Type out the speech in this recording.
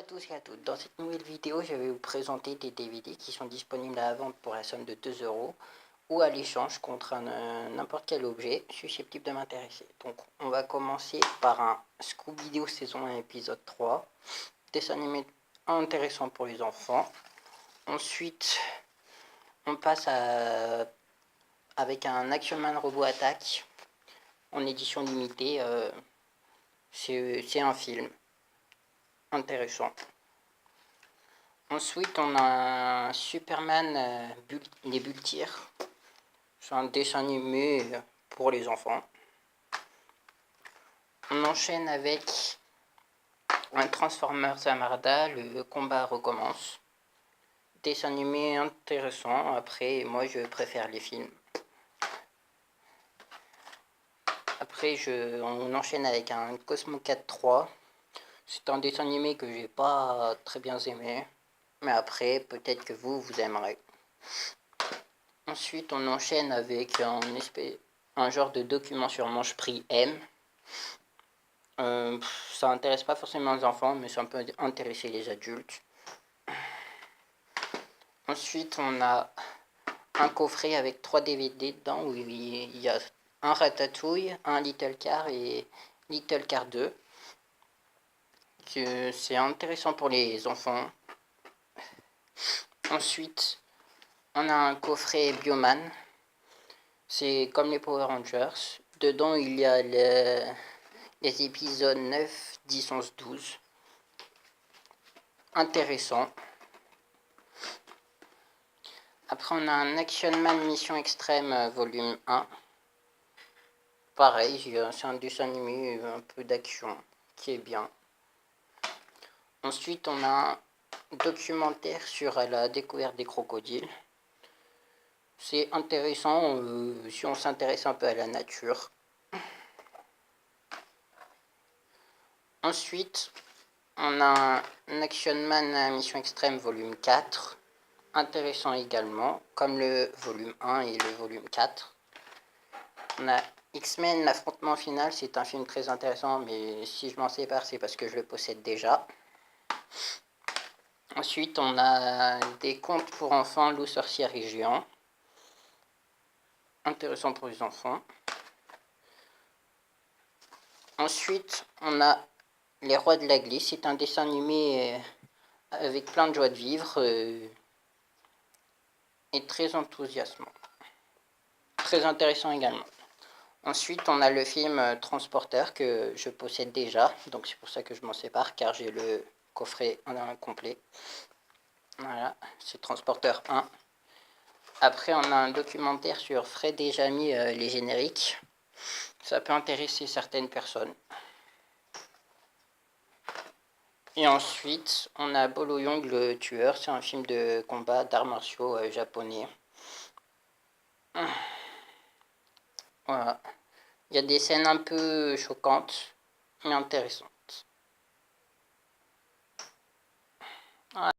À tous et à toutes, dans cette nouvelle vidéo, je vais vous présenter des DVD qui sont disponibles à la vente pour la somme de 2 euros ou à l'échange contre n'importe quel objet susceptible de m'intéresser. Donc, on va commencer par un Scooby-Doo saison 1 épisode 3, dessin animé intéressant pour les enfants. Ensuite, on passe avec un Action Man Robot Attack en édition limitée. C'est un film intéressant. Ensuite, on a un Superman les Bultirs. C'est un dessin animé pour les enfants. On enchaîne avec un Transformers Zamarda, le combat recommence. Dessin animé intéressant, après moi je préfère les films. Après on enchaîne avec un Cosmo 4-3. C'est un dessin animé que j'ai pas très bien aimé. Mais après, peut-être que vous aimerez. Ensuite, on enchaîne avec un genre de document sur manche prix M. Ça intéresse pas forcément les enfants, mais ça peut intéresser les adultes. Ensuite, on a un coffret avec 3 DVD dedans où il y a un Ratatouille, un Little Car et Little Car 2. C'est intéressant pour les enfants. Ensuite, on a un coffret Bioman. C'est comme les Power Rangers. Dedans, il y a les épisodes 9, 10, 11, 12. Intéressant. Après, on a un Action Man Mission Extrême volume 1. Pareil, c'est un dessin animé, un peu d'action, qui est bien. Ensuite, on a un documentaire sur la découverte des crocodiles. C'est intéressant si on s'intéresse un peu à la nature. Ensuite, on a un Action Man Mission Extrême volume 4. Intéressant également, comme le volume 1 et le volume 4. On a X-Men, l'affrontement final, c'est un film très intéressant, mais si je m'en sépare, c'est parce que je le possède déjà. Ensuite, on a des contes pour enfants, Loup, sorcière et géant. Intéressant pour les enfants. Ensuite, on a Les Rois de la Glisse, c'est un dessin animé avec plein de joie de vivre et très enthousiasmant. Très intéressant également. Ensuite, on a le film Transporteur que je possède déjà, donc c'est pour ça que je m'en sépare, car j'ai le coffret complet. Voilà, c'est Transporteur 1. Après, on a un documentaire sur Fred et Jamie, les génériques. Ça peut intéresser certaines personnes. Et ensuite, on a Bolo Young le tueur, c'est un film de combat d'arts martiaux japonais. Voilà. Il y a des scènes un peu choquantes, mais intéressantes.